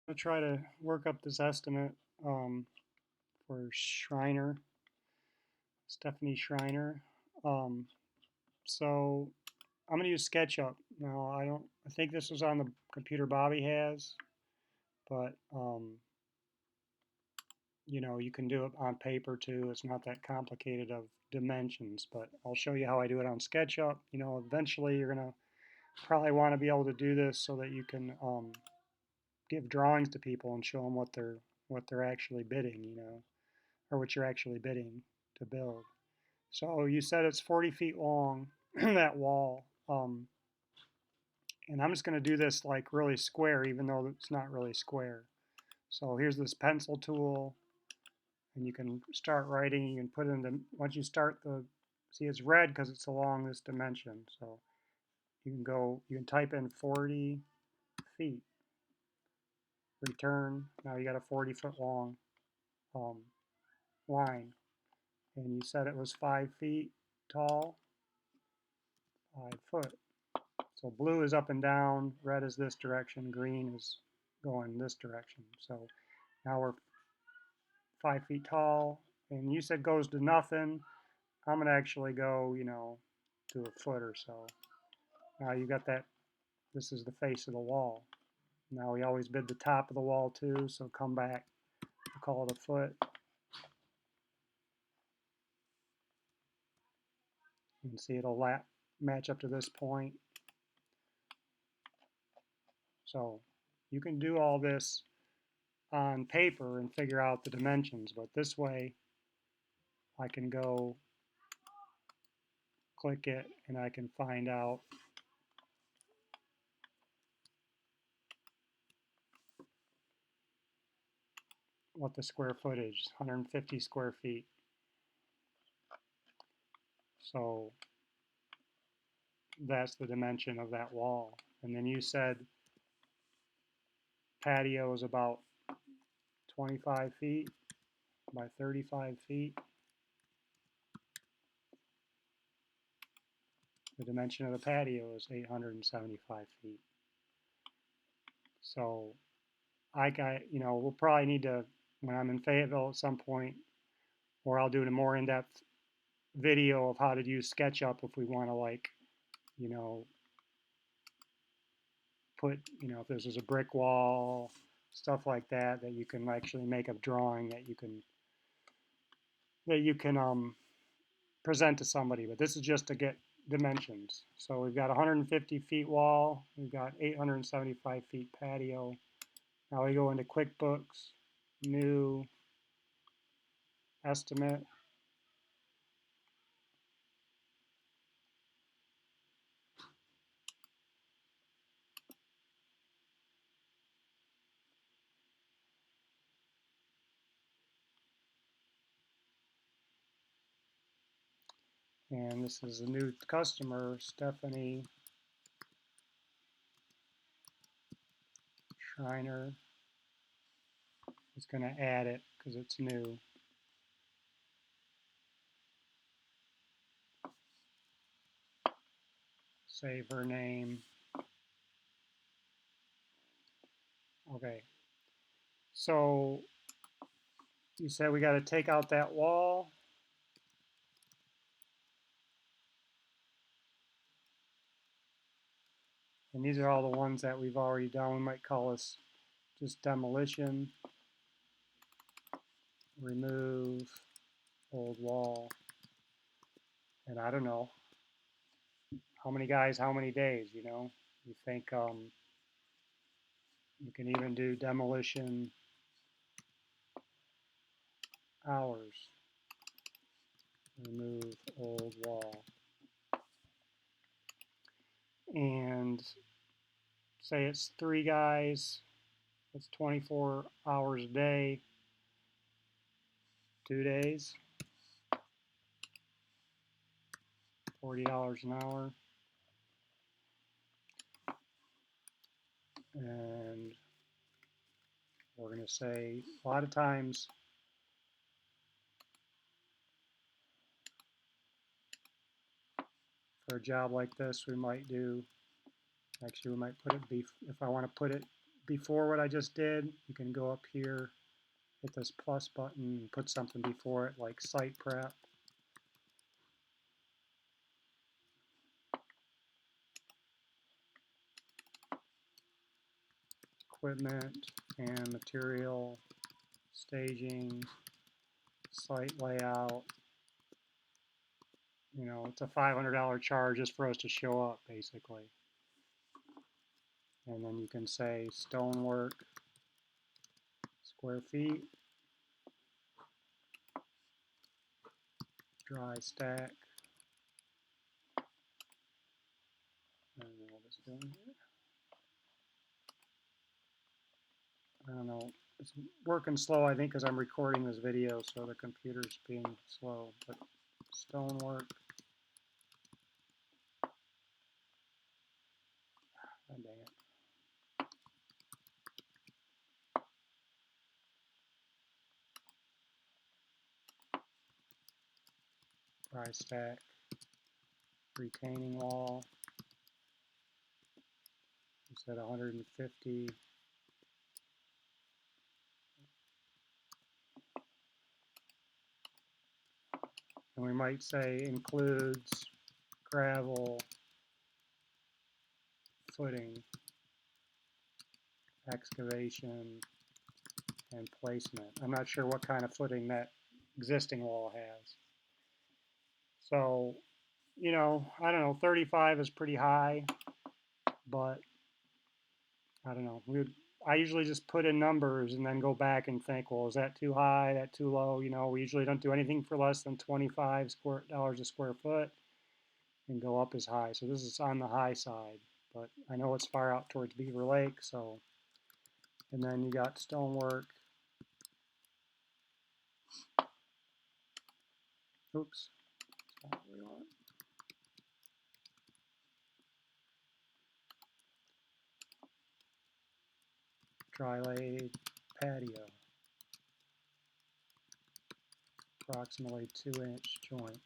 I'll try to work up this estimate for Schreiner, Stephanie Schreiner. Um, so I'm going to use SketchUp. Now I think this was on the computer Bobby has, but you can do it on paper too. It's not that complicated of dimensions, but I'll show you how I do it on SketchUp. Eventually you're going to probably want to be able to do this so that you can give drawings to people and show them what they're actually bidding, or what you're actually bidding to build. So you said it's 40 feet long, that wall. And I'm just going to do this like really square, even though it's not really square. So here's this pencil tool, and you can start writing. You can put in once you start see it's red because it's along this dimension. So you can type in 40 feet, return. Now you got a 40-foot long um, line. And you said it was 5 feet tall, 5 foot. So blue is up and down, red is this direction, green is going this direction. So now we're 5 feet tall, and you said goes to nothing. I'm gonna actually go, to a foot or so. Now you got that. This is the face of the wall. Now we always bid the top of the wall too, so come back, we'll call it a foot. You can see it'll match up to this point. So you can do all this on paper and figure out the dimensions, but this way I can go click it and I can find out what the square footage is, 150 square feet. So that's the dimension of that wall. And then you said patio is about 25 feet by 35 feet. The dimension of the patio is 875 feet. So we'll probably need to, when I'm in Fayetteville at some point, or I'll do a more in-depth video of how to use SketchUp if we want to, like, you know, put, if this is a brick wall, stuff like that, that you can actually make a drawing that you can present to somebody. But this is just to get dimensions. So we've got 150 feet wall, we've got 875 feet patio. Now we go into QuickBooks, new, estimate. And this is a new customer, Stephanie Schreiner. Is going to add it because it's new. Save her name. Okay. So you said we got to take out that wall. And these are all the ones that we've already done. We might call this just demolition. Remove old wall. And I don't know. How many guys, how many days, You think you can even do demolition hours. Remove old wall. And say it's 3 guys. That's 24 hours a day. 2 days. $40 an hour. And we're going to say a lot of times for a job like this we might do, actually we might put it if I want to put it before what I just did, you can go up here, hit this plus button, and put something before it like site prep. Equipment and material, staging, site layout. You know, it's a $500 charge just for us to show up, basically. And then you can say stonework, square feet, dry stack. I don't know what it's doing here. I don't know. It's working slow, I think, because I'm recording this video, so the computer's being slow. But stonework. Oh, dang it. Dry stack. Retaining wall. You said 150. And we might say includes gravel, footing, excavation, and placement. I'm not sure what kind of footing that existing wall has. So, you know, I don't know, 35 is pretty high, but I don't know. I usually just put in numbers and then go back and think, well, is that too high, that too low? You know, we usually don't do anything for less than $25 a square foot and go up as high. So this is on the high side, but I know it's far out towards Beaver Lake, so. And then you got stonework. Oops. That's not what we want. Dry laid patio. Approximately 2-inch joint.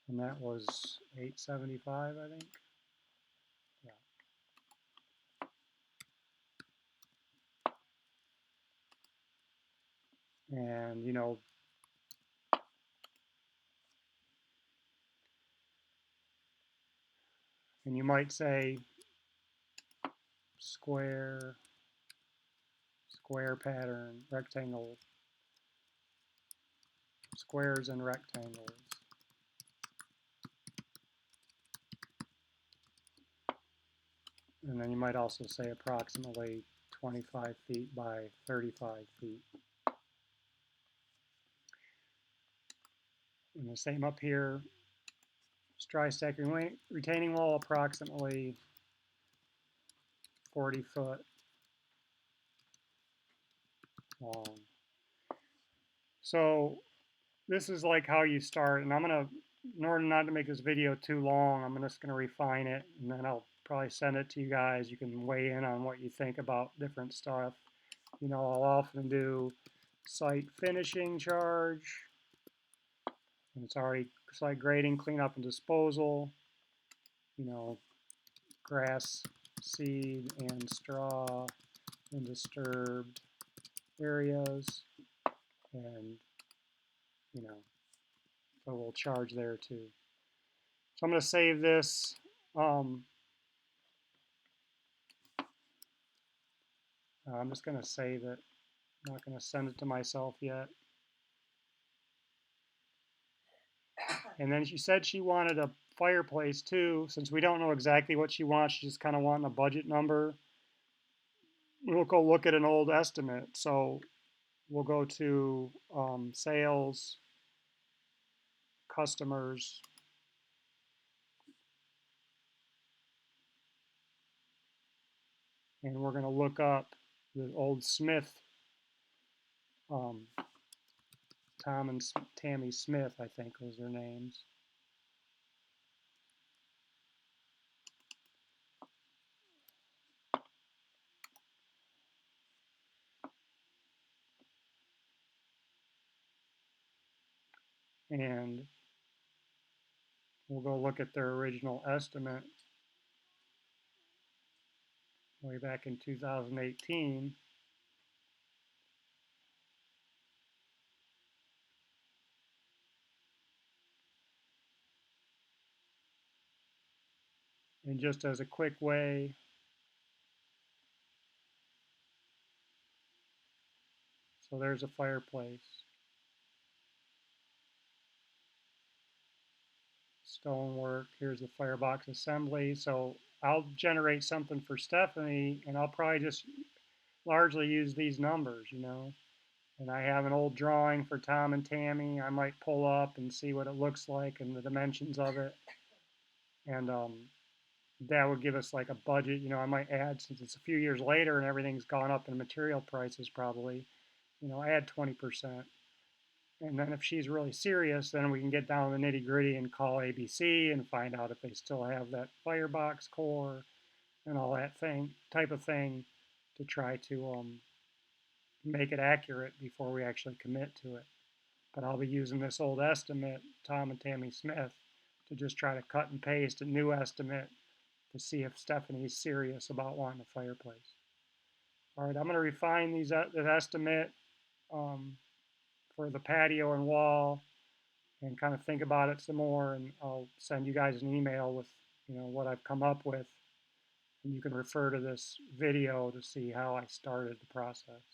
And that was $875, I think. Yeah. And you know, and you might say square pattern, rectangle, squares and rectangles. And then you might also say approximately 25 feet by 35 feet. And the same up here, dry stack retaining wall approximately 40 foot long. So this is like how you start, and I'm gonna, in order not to make this video too long, I'm just gonna refine it, and then I'll probably send it to you guys. You can weigh in on what you think about different stuff. You know, I'll often do site finishing charge, and it's already site grading, cleanup and disposal. You know, grass, seed, and straw in disturbed areas, and you know, so we'll charge there too. So I'm going to save this. I'm just going to save it. I'm not going to send it to myself yet. And then she said she wanted a fireplace too. Since we don't know exactly what she wants, she's just kind of wanting a budget number. We'll go look at an old estimate. So we'll go to sales, customers, and we're going to look up the old Smith, Tom and Tammy Smith, I think was their names. And we'll go look at their original estimate. way back in 2018. And just as a quick way, so there's a fireplace. Stonework, here's the firebox assembly. So I'll generate something for Stephanie, and I'll probably just largely use these numbers, you know. And I have an old drawing for Tom and Tammy. I might pull up and see what it looks like and the dimensions of it. And that would give us like a budget. You know, I might add, since it's a few years later and everything's gone up in material prices probably, you know, add 20%. And then if she's really serious, then we can get down to the nitty gritty and call ABC and find out if they still have that firebox core and all that type of thing, to try to make it accurate before we actually commit to it. But I'll be using this old estimate, Tom and Tammy Smith, to just try to cut and paste a new estimate to see if Stephanie's serious about wanting a fireplace. All right, I'm going to refine this estimate um, for the patio and wall, and kind of think about it some more, and I'll send you guys an email with, you know, what I've come up with, and you can refer to this video to see how I started the process.